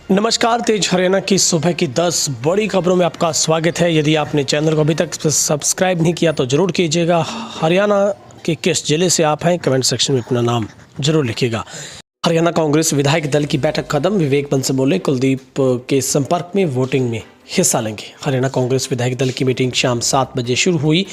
नमस्कार, तेज हरियाणा की सुबह की 10 बड़ी खबरों में आपका स्वागत है। यदि आपने चैनल को अभी तक सब्सक्राइब नहीं किया तो ज़रूर कीजिएगा। हरियाणा के किस जिले से आप हैं, कमेंट सेक्शन में अपना नाम जरूर लिखिएगा। हरियाणा कांग्रेस विधायक दल की बैठक खत्म। विवेक बंसल बोले कुलदीप के संपर्क में वोटिंग में हिस्सा लेंगे। हरियाणा कांग्रेस विधायक दल की मीटिंग शाम 7 बजे शुरू हुई।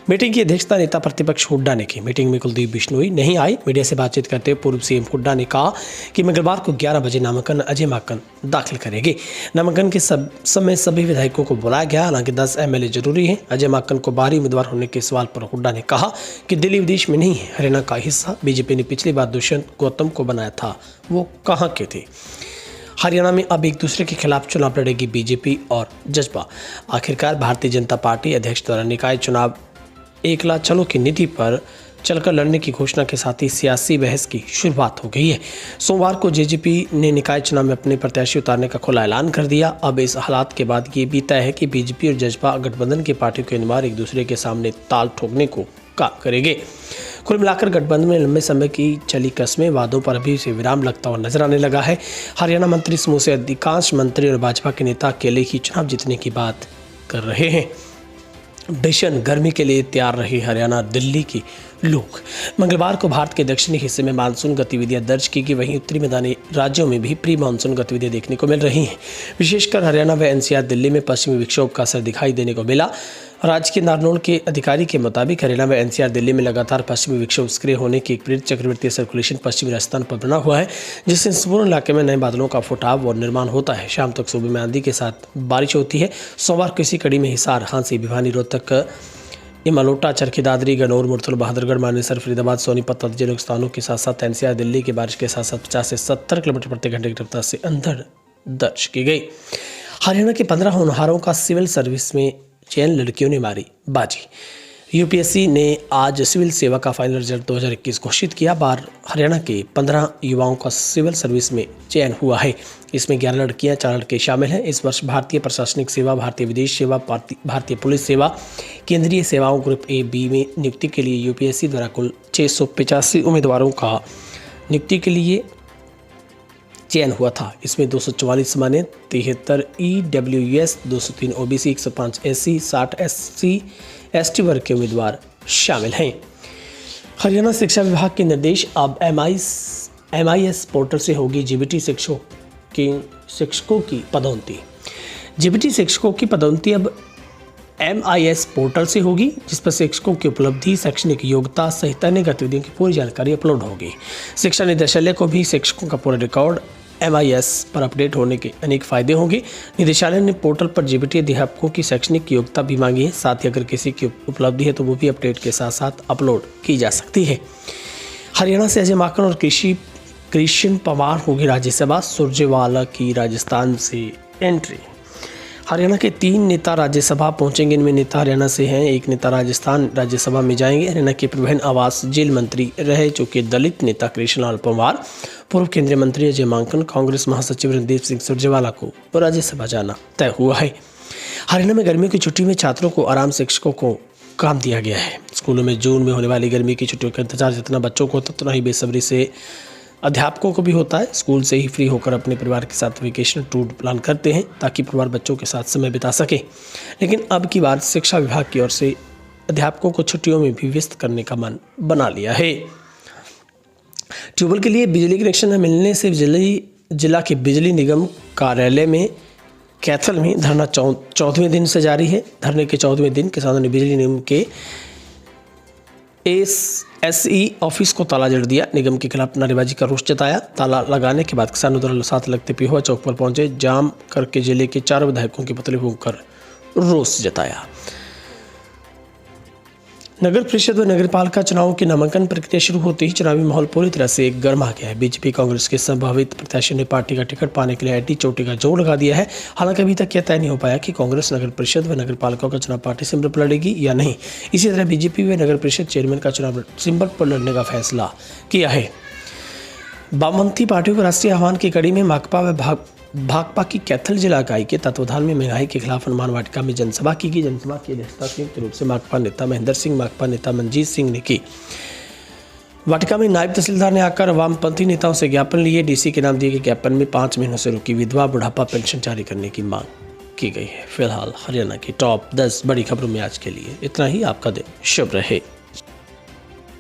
मीटिंग की अध्यक्षता नेता प्रतिपक्ष हुड्डा ने की। मीटिंग में कुलदीप बिश्नोई नहीं आए। मीडिया से बातचीत करते हुए पूर्व सीएम हुड्डा ने कहा कि मंगलवार को 11 बजे नामांकन अजय माकन दाखिल करेंगे। नामांकन के समय सभी विधायकों को बुलाया गया। हालांकि 10 एमएलए जरूरी हैं। अजय माकन को बाहरी उम्मीदवार होने के सवाल पर हुड्डा ने कहा कि दिल्ली विदेश में नहीं है, हरियाणा का हिस्सा। बीजेपी ने पिछली बार दुष्यंत गौतम को बनाया था, वो कहाँ के थे। हरियाणा में अब एक दूसरे के खिलाफ चुनाव लड़ेगी बीजेपी और जसपा। आखिरकार भारतीय जनता पार्टी अध्यक्ष द्वारा निकाय चुनाव एकला चलो की नीति पर चलकर लड़ने की घोषणा के साथ ही सियासी बहस की शुरुआत हो गई है। सोमवार को जेजेपी ने निकाय चुनाव में अपने प्रत्याशी उतारने का खुला ऐलान कर दिया। अब इस हालात के बाद ये भी तय है कि बीजेपी और जसपा गठबंधन की पार्टियों के अनुसार एक दूसरे के सामने ताल ठोकने को काम करेंगे। कुल मिलाकर गठबंधन में लंबे समय की चली कस्में वादों पर अभी से विराम लगता हुआ नजर आने लगा है। हरियाणा मंत्री समूह से अधिकांश मंत्री और भाजपा के नेता अकेले ही चुनाव जीतने की बात कर रहे हैं। भीषण गर्मी के लिए तैयार रहे हरियाणा दिल्ली के लोग। मंगलवार को भारत के दक्षिणी हिस्से में मानसून गतिविधियां दर्ज की गई। वहीं उत्तरी मैदानी राज्यों में भी प्री मानसून गतिविधियां देखने को मिल रही हैं। विशेषकर हरियाणा व एनसीआर दिल्ली में पश्चिमी विक्षोभ का असर दिखाई देने को मिला। राज्य के नारनौल के अधिकारी के मुताबिक हरियाणा व एनसीआर दिल्ली में लगातार पश्चिमी विक्षोभ सक्रिय होने की एक प्रेरित चक्रवर्तीय सर्कुलेशन पश्चिमी राजस्थान पर बना हुआ है, जिससे संपूर्ण इलाके में नए बादलों का फुटाव और निर्माण होता है। शाम तक सूबे में आंधी के साथ बारिश होती है। सोमवार को इसी कड़ी में हिसार, हांसी, भिवानी, रोहतक, इमालोटा, चरखी दादरी, गनौर, मुरथल, बहादुरगढ़, मानेसर, फरीदाबाद, सोनीपत आदि जिलों स्थानों के साथ साथ एनसीआर दिल्ली की बारिश के साथ साथ 50 से 70 किलोमीटर प्रति घंटे की रफ्तार से अंधड़ दर्ज की गई। हरियाणा के 15 होनहारों का सिविल सर्विस में चयन, लड़कियों ने मारी बाजी। यूपीएससी ने आज सिविल सेवा का फाइनल रिजल्ट 2021 घोषित किया। बार हरियाणा के 15 युवाओं का सिविल सर्विस में चयन हुआ है। इसमें 11 लड़कियां, 4 लड़के शामिल हैं। इस वर्ष भारतीय प्रशासनिक सेवा, भारतीय विदेश सेवा, भारतीय पुलिस सेवा, केंद्रीय सेवाओं ग्रुप ए बी में नियुक्ति के लिए यूपीएससी द्वारा कुल 685 उम्मीदवारों का नियुक्ति के लिए चयन हुआ था। इसमें 244 सामान्य, 73 EWS, 203 OBC, 105 SC, 60 SC ST वर्ग के उम्मीदवार शामिल हैं। हरियाणा शिक्षा विभाग के निर्देश। अब एमआईएस पोर्टल से होगी जीबीटी शिक्षकों की पदोन्नति। जीबीटी शिक्षकों की पदोन्नति अब एमआईएस पोर्टल से होगी, जिस पर शिक्षकों की उपलब्धि, शैक्षणिक योग्यता सहित अन्य गतिविधियों की पूरी जानकारी अपलोड होगी। शिक्षा निदेशालय को भी शिक्षकों का पूरा रिकॉर्ड एमआईएस पर अपडेट होने के अनेक फायदे होंगे। निदेशालय ने पोर्टल पर जीबीटी अध्यापकों की शैक्षणिक योग्यता भी मांगी है। साथ ही अगर किसी की उपलब्धि है तो वो भी अपडेट के साथ साथ अपलोड की जा सकती है। हरियाणा से अजय माकन और कृष्ण पवार होगी राज्यसभा। सुरजेवाला की राजस्थान से एंट्री। हरियाणा के 3 नेता राज्यसभा पहुंचेंगे। इनमें नेता हरियाणा से हैं, एक नेता राजस्थान राज्यसभा में जाएंगे। हरियाणा के परिवहन, आवास, जेल मंत्री रह चुके दलित नेता कृष्णलाल पंवार, पूर्व केंद्रीय मंत्री अजय माकन, कांग्रेस महासचिव रणदीप सिंह सुरजेवाला को राज्यसभा जाना तय हुआ है। हरियाणा में गर्मी की छुट्टी में छात्रों को आराम, शिक्षकों को काम दिया गया है। स्कूलों में जून में होने वाली गर्मी की छुट्टियों का इंतजार जितना बच्चों को उतना ही बेसब्री से अध्यापकों को भी होता है। स्कूल से ही फ्री होकर अपने परिवार के साथ वेकेशन टूर प्लान करते हैं ताकि परिवार बच्चों के साथ समय बिता सके। लेकिन अब की बार शिक्षा विभाग की ओर से अध्यापकों को छुट्टियों में भी व्यस्त करने का मन बना लिया है। ट्यूबवेल के लिए बिजली कनेक्शन न मिलने से जिला के बिजली निगम कार्यालय में कैथल में धरना 14वें दिन से जारी है। धरने के 14वें दिन किसानों ने बिजली निगम के एसई ऑफिस को ताला जड़ दिया। निगम के खिलाफ नारेबाजी का रोष जताया। ताला लगाने के बाद किसानों द्वारा साथ लगते पिहुआ चौक पर पहुंचे। जाम करके जिले के 4 विधायकों के पुतले फूंककर रोष जताया। नगर परिषद व नगरपालिका चुनावों की नामांकन प्रक्रिया शुरू होते ही चुनावी माहौल पूरी तरह से गर्मा गया है। बीजेपी कांग्रेस के संभावित प्रत्याशियों ने पार्टी का टिकट पाने के लिए आईटी चोटी का जोर लगा दिया है। हालांकि अभी तक यह तय नहीं हो पाया कि कांग्रेस नगर परिषद व नगरपालिका का चुनाव पार्टी सिंबल पर लड़ेगी या नहीं। इसी तरह बीजेपी व नगर परिषद चेयरमैन का चुनाव सिंबल पर लड़ने का फैसला किया है। वामपंथी पार्टियों के राष्ट्रीय आह्वान की कड़ी में माकपा व भाकपा की कैथल जिला इकाई के तत्वाधान में महंगाई के खिलाफ हनुमान वाटिका में जनसभा की गई। जनसभा की अध्यक्षता संयुक्त रूप से माकपा नेता महेंद्र सिंह, माकपा नेता मंजीत सिंह ने की। वाटिका में नायब तहसीलदार ने आकर वामपंथी नेताओं से ज्ञापन लिए। डीसी के नाम दिए गए ज्ञापन में 5 महीनों से रुकी विधवा बुढ़ापा पेंशन जारी करने की मांग की गई है। फिलहाल हरियाणा की टॉप 10 बड़ी खबरों में आज के लिए इतना ही। आपका दिन शुभ रहे।